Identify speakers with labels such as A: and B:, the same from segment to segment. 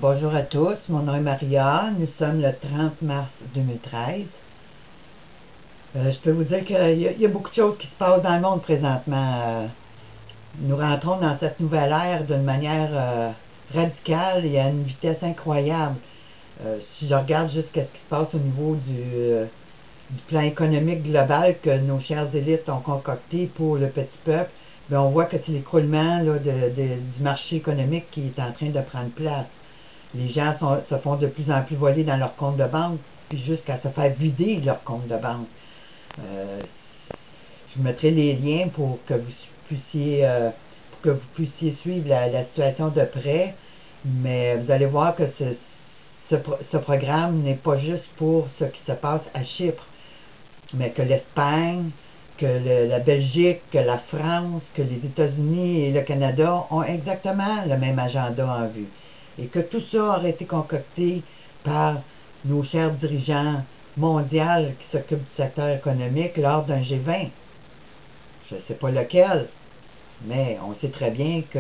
A: Bonjour à tous, mon nom est Maria, nous sommes le 30 mars 2013. Je peux vous dire qu'il y a beaucoup de choses qui se passent dans le monde présentement. Nous rentrons dans cette nouvelle ère d'une manière radicale et à une vitesse incroyable. Si je regarde juste ce qui se passe au niveau du plan économique global que nos chères élites ont concocté pour le petit peuple, bien, on voit que c'est l'écroulement du marché économique qui est en train de prendre place. Les gens se font de plus en plus voler dans leur compte de banque, puis jusqu'à se faire vider leur compte de banque. Je mettrai les liens pour que vous puissiez suivre la situation de près, mais vous allez voir que ce programme n'est pas juste pour ce qui se passe à Chypre, mais que l'Espagne, que la Belgique, que la France, que les États-Unis et le Canada ont exactement le même agenda en vue. Et que tout ça aurait été concocté par nos chers dirigeants mondiaux qui s'occupent du secteur économique lors d'un G20. Je ne sais pas lequel, mais on sait très bien que,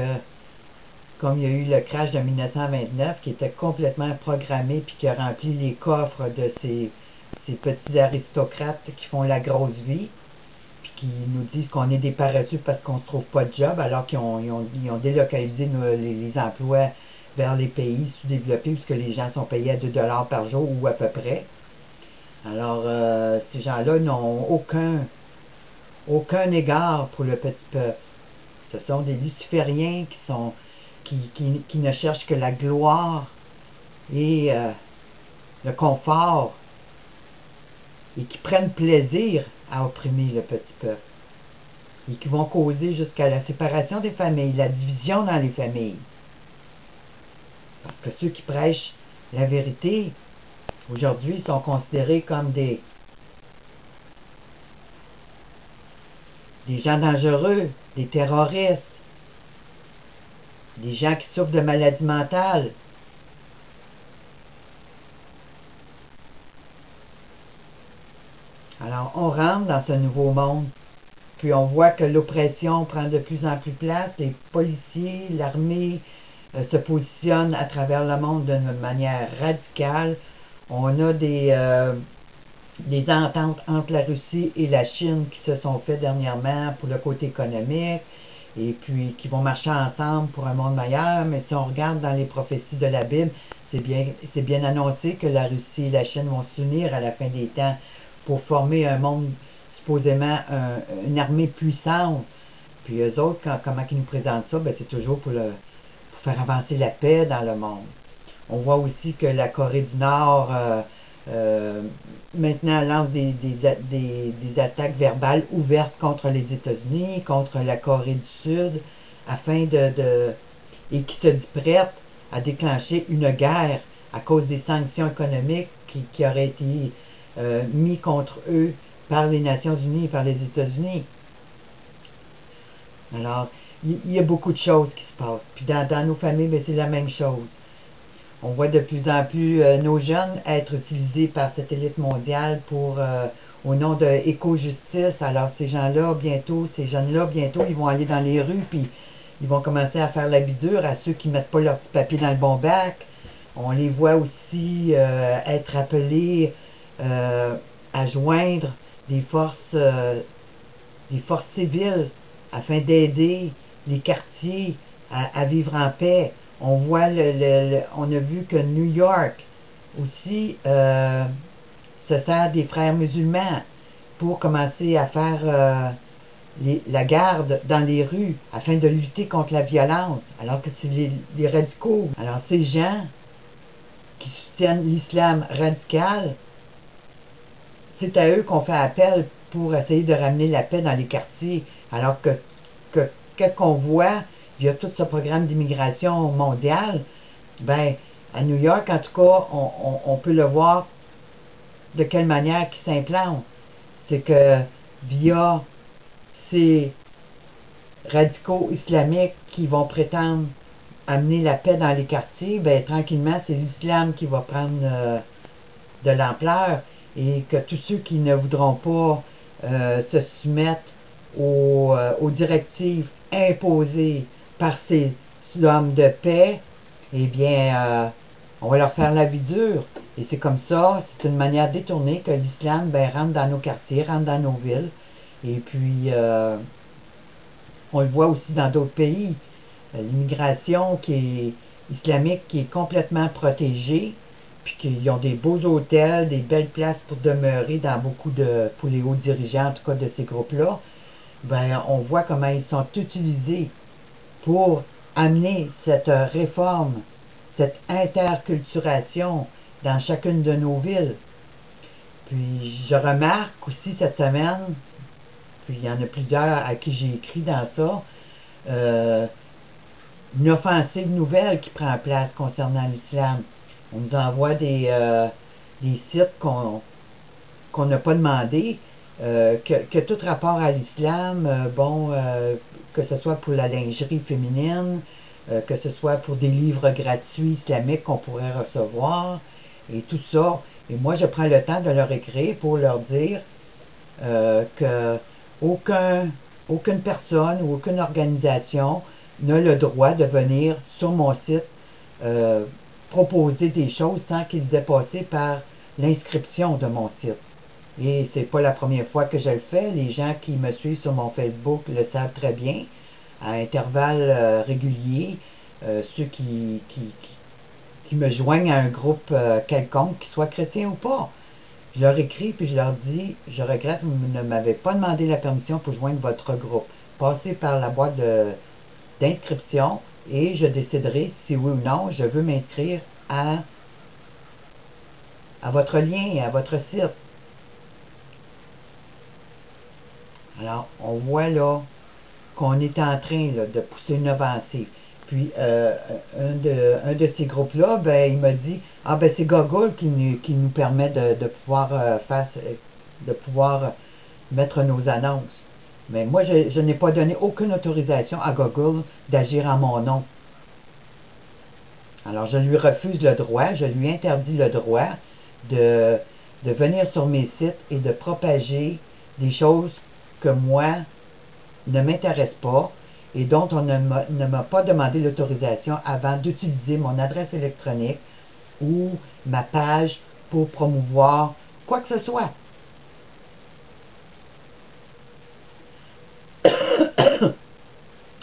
A: comme il y a eu le crash de 1929 qui était complètement programmé puis qui a rempli les coffres de ces petits aristocrates qui font la grosse vie, puis qui nous disent qu'on est des paresseux parce qu'on ne trouve pas de job, alors qu'ils ont délocalisé les emplois vers les pays sous-développés où les gens sont payés à 2 $ par jour ou à peu près. Alors, ces gens-là n'ont aucun égard pour le petit peuple. Ce sont des lucifériens qui ne cherchent que la gloire et le confort et qui prennent plaisir à opprimer le petit peuple et qui vont causer jusqu'à la séparation des familles, la division dans les familles. Parce que ceux qui prêchent la vérité, aujourd'hui, sont considérés comme des gens dangereux, des terroristes, des gens qui souffrent de maladies mentales. Alors, on rentre dans ce nouveau monde, puis on voit que l'oppression prend de plus en plus place, les policiers, l'armée se positionnent à travers le monde d'une manière radicale. On a des ententes entre la Russie et la Chine qui se sont faites dernièrement pour le côté économique, et puis qui vont marcher ensemble pour un monde meilleur. Mais si on regarde dans les prophéties de la Bible, c'est bien annoncé que la Russie et la Chine vont s'unir à la fin des temps pour former un monde, supposément une armée puissante. Puis eux autres, comment ils nous présentent ça, ben c'est toujours pour faire avancer la paix dans le monde. On voit aussi que la Corée du Nord maintenant lance des attaques verbales ouvertes contre les États-Unis, contre la Corée du Sud, et qui se dit prête à déclencher une guerre à cause des sanctions économiques qui auraient été mises contre eux par les Nations Unies et par les États-Unis. Alors, il y a beaucoup de choses qui se passent. Puis dans nos familles, ben, c'est la même chose. On voit de plus en plus nos jeunes être utilisés par cette élite mondiale au nom de éco-justice. Alors ces jeunes-là, bientôt, ils vont aller dans les rues, puis ils vont commencer à faire la bidure à ceux qui ne mettent pas leur petit papier dans le bon bac. On les voit aussi être appelés à joindre des forces civiles afin d'aider les quartiers à vivre en paix. On voit on a vu que New York aussi se sert des frères musulmans pour commencer à faire la garde dans les rues afin de lutter contre la violence, alors que c'est les radicaux. Alors ces gens qui soutiennent l'islam radical, c'est à eux qu'on fait appel pour essayer de ramener la paix dans les quartiers. Alors que qu'est-ce qu'on voit via tout ce programme d'immigration mondiale? Ben, à New York, en tout cas, on peut le voir de quelle manière qui s'implante. C'est que via ces radicaux islamiques qui vont prétendre amener la paix dans les quartiers, ben, tranquillement, c'est l'islam qui va prendre de l'ampleur, et que tous ceux qui ne voudront pas se soumettre aux directives imposées par ces hommes de paix, eh bien, On va leur faire la vie dure. Et c'est comme ça, c'est une manière détournée que l'islam rentre dans nos quartiers, rentre dans nos villes. Et puis, on le voit aussi dans d'autres pays. L'immigration islamique qui est complètement protégée, puis qu'ils ont des beaux hôtels, des belles places pour demeurer dans pour les hauts dirigeants, en tout cas de ces groupes-là, on voit comment ils sont utilisés pour amener cette réforme, cette interculturation dans chacune de nos villes. Puis je remarque aussi cette semaine, puis il y en a plusieurs à qui j'ai écrit dans ça, une offensive nouvelle qui prend place concernant l'islam. On nous envoie des sites qu'on n'a pas demandé, que tout rapport à l'islam, que ce soit pour la lingerie féminine, que ce soit pour des livres gratuits islamiques qu'on pourrait recevoir, et tout ça. Et moi, je prends le temps de leur écrire pour leur dire que aucune personne ou aucune organisation n'a le droit de venir sur mon site proposer des choses sans qu'ils aient passé par l'inscription de mon site. Et c'est pas la première fois que je le fais. Les gens qui me suivent sur mon Facebook le savent très bien, à intervalles réguliers. Ceux qui me joignent à un groupe quelconque, qu'il soit chrétien ou pas. Je leur écris puis je leur dis, je regrette, vous ne m'avez pas demandé la permission pour joindre votre groupe. Passez par la boîte d'inscription et je déciderai si oui ou non je veux m'inscrire à votre lien, à votre site. Alors, on voit là qu'on est en train là, de pousser une avancée. Puis, un de ces groupes-là, il m'a dit, c'est Google qui nous permet de pouvoir de pouvoir mettre nos annonces. Mais moi, je n'ai pas donné aucune autorisation à Google d'agir en mon nom. Alors, je lui refuse le droit, je lui interdis le droit de venir sur mes sites et de propager des choses que moi ne m'intéressent pas et dont on ne m'a pas demandé l'autorisation avant d'utiliser mon adresse électronique ou ma page pour promouvoir quoi que ce soit.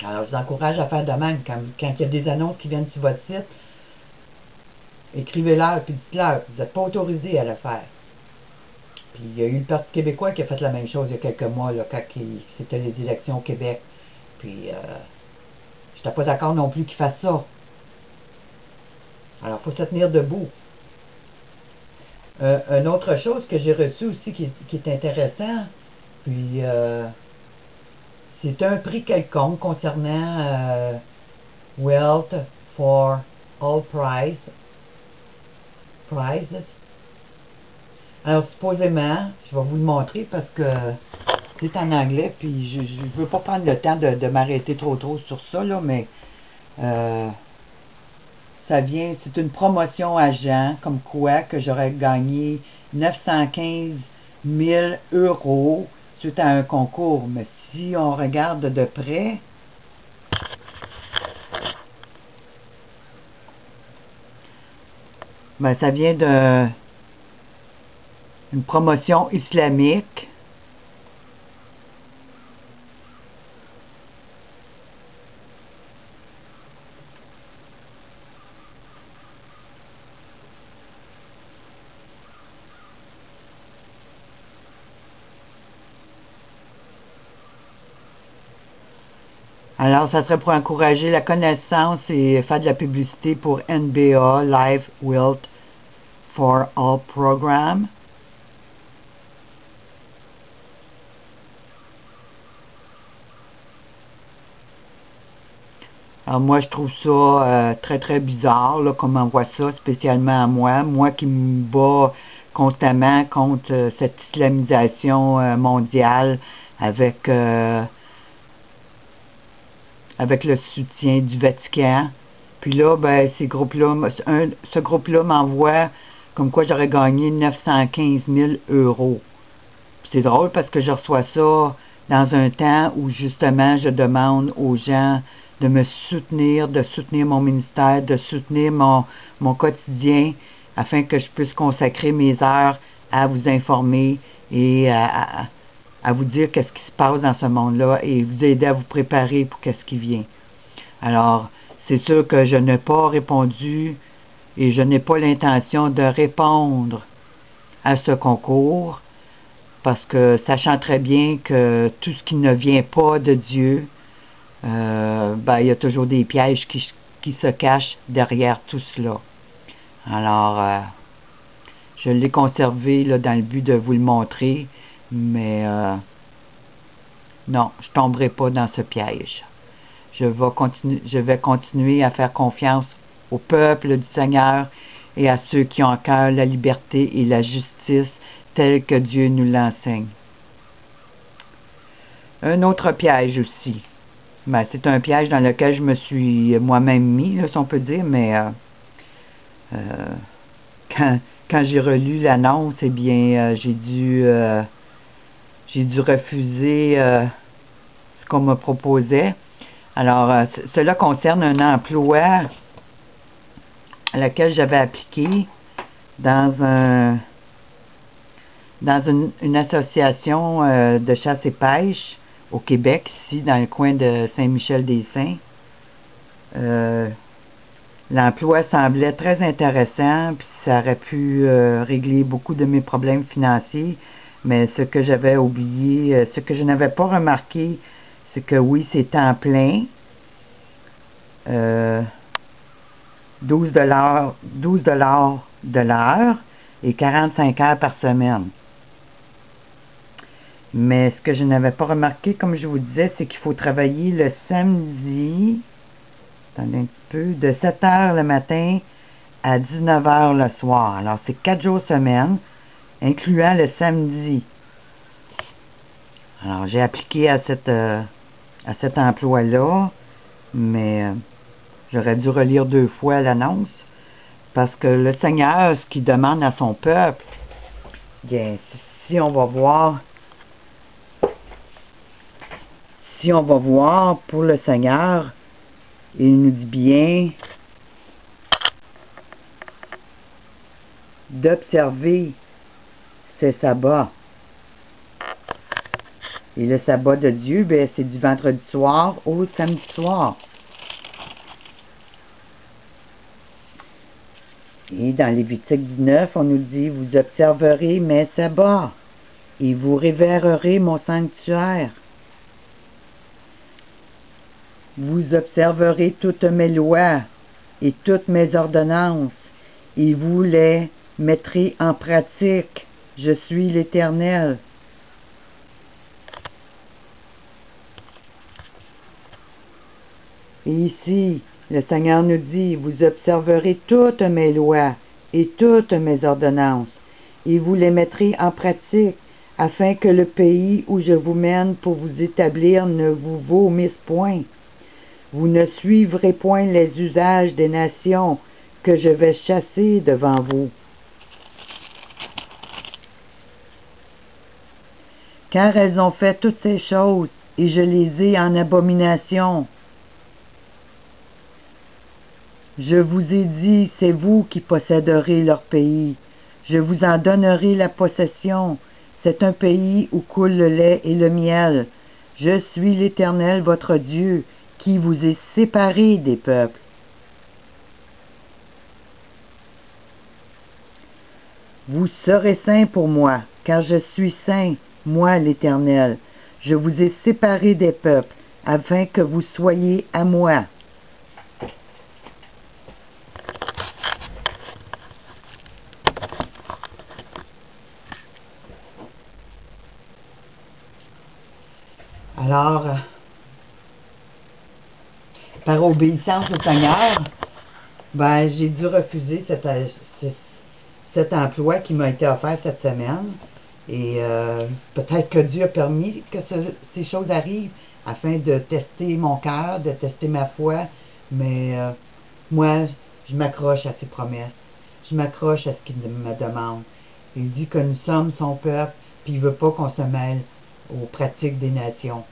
A: Alors, je vous encourage à faire de même. Quand il y a des annonces qui viennent sur votre site, écrivez-leur et dites-leur, vous n'êtes pas autorisé à le faire. Puis il y a eu le Parti québécois qui a fait la même chose il y a quelques mois, là, quand c'était les élections au Québec. Puis, je n'étais pas d'accord non plus qu'ils fassent ça. Alors, il faut se tenir debout. Une autre chose que j'ai reçue aussi qui est intéressant, puis c'est un prix quelconque concernant Wealth for All Prizes. Alors, supposément, je vais vous le montrer parce que c'est en anglais, puis je ne veux pas prendre le temps de m'arrêter trop sur ça, là, mais ça vient, c'est une promotion à Jean, comme quoi que j'aurais gagné 915 000 € suite à un concours. Mais si on regarde de près, ça vient d'une promotion islamique. Alors, ça serait pour encourager la connaissance et faire de la publicité pour NBA Live Wealth for All Program. Alors moi, je trouve ça très très bizarre, là, comme on voit ça, spécialement à moi qui me bats constamment contre cette islamisation mondiale avec le soutien du Vatican. Puis là, ce groupe-là m'envoie comme quoi j'aurais gagné 915 000 €. C'est drôle parce que je reçois ça dans un temps où justement je demande aux gens de me soutenir, de soutenir mon ministère, de soutenir mon quotidien, afin que je puisse consacrer mes heures à vous informer et à vous dire qu'est-ce qui se passe dans ce monde-là et vous aider à vous préparer pour qu'est-ce qui vient. Alors, c'est sûr que je n'ai pas répondu et je n'ai pas l'intention de répondre à ce concours parce que sachant très bien que tout ce qui ne vient pas de Dieu, il y a toujours des pièges qui se cachent derrière tout cela. Alors, je l'ai conservé là, dans le but de vous le montrer, mais non, je ne tomberai pas dans ce piège. Je vais continuer à faire confiance au peuple du Seigneur et à ceux qui ont en cœur la liberté et la justice telle que Dieu nous l'enseigne. Un autre piège aussi. C'est un piège dans lequel je me suis moi-même mis, là, si on peut dire, mais quand j'ai relu l'annonce, eh bien, j'ai dû refuser ce qu'on me proposait. Alors, cela concerne un emploi à lequel j'avais appliqué dans une association de chasse et pêche au Québec, ici, dans le coin de Saint-Michel-des-Saints. L'emploi semblait très intéressant, puis ça aurait pu régler beaucoup de mes problèmes financiers, mais ce que j'avais oublié, ce que je n'avais pas remarqué, c'est que oui, c'est temps plein, 12 de l'heure et 45 heures par semaine. Mais ce que je n'avais pas remarqué, comme je vous disais, c'est qu'il faut travailler le samedi, attendez un petit peu, de 7 heures le matin à 19 heures le soir. Alors, c'est 4 jours semaine, incluant le samedi. Alors, j'ai appliqué à cet emploi-là, mais j'aurais dû relire 2 fois l'annonce, parce que le Seigneur, ce qu'il demande à son peuple, bien, si on va voir pour le Seigneur, il nous dit bien d'observer ses sabbats. Et le sabbat de Dieu, ben, c'est du vendredi soir au samedi soir. Et dans Lévitique 19, on nous dit, vous observerez mes sabbats et vous révérerez mon sanctuaire. Vous observerez toutes mes lois et toutes mes ordonnances, et vous les mettrez en pratique. Je suis l'Éternel. Et ici, le Seigneur nous dit, vous observerez toutes mes lois et toutes mes ordonnances, et vous les mettrez en pratique, afin que le pays où je vous mène pour vous établir ne vous vomisse point. Vous ne suivrez point les usages des nations que je vais chasser devant vous. Car elles ont fait toutes ces choses, et je les ai en abomination. Je vous ai dit, c'est vous qui posséderez leur pays. Je vous en donnerai la possession. C'est un pays où coule le lait et le miel. Je suis l'Éternel, votre Dieu, qui vous est séparé des peuples. Vous serez saints pour moi, car je suis saint, moi l'Éternel. Je vous ai séparé des peuples, afin que vous soyez à moi. Alors, par obéissance au Seigneur, ben, j'ai dû refuser cet emploi qui m'a été offert cette semaine. Et peut-être que Dieu a permis que ces choses arrivent afin de tester mon cœur, de tester ma foi. Mais moi, je m'accroche à ses promesses. Je m'accroche à ce qu'il me demande. Il dit que nous sommes son peuple, puis il ne veut pas qu'on se mêle aux pratiques des nations.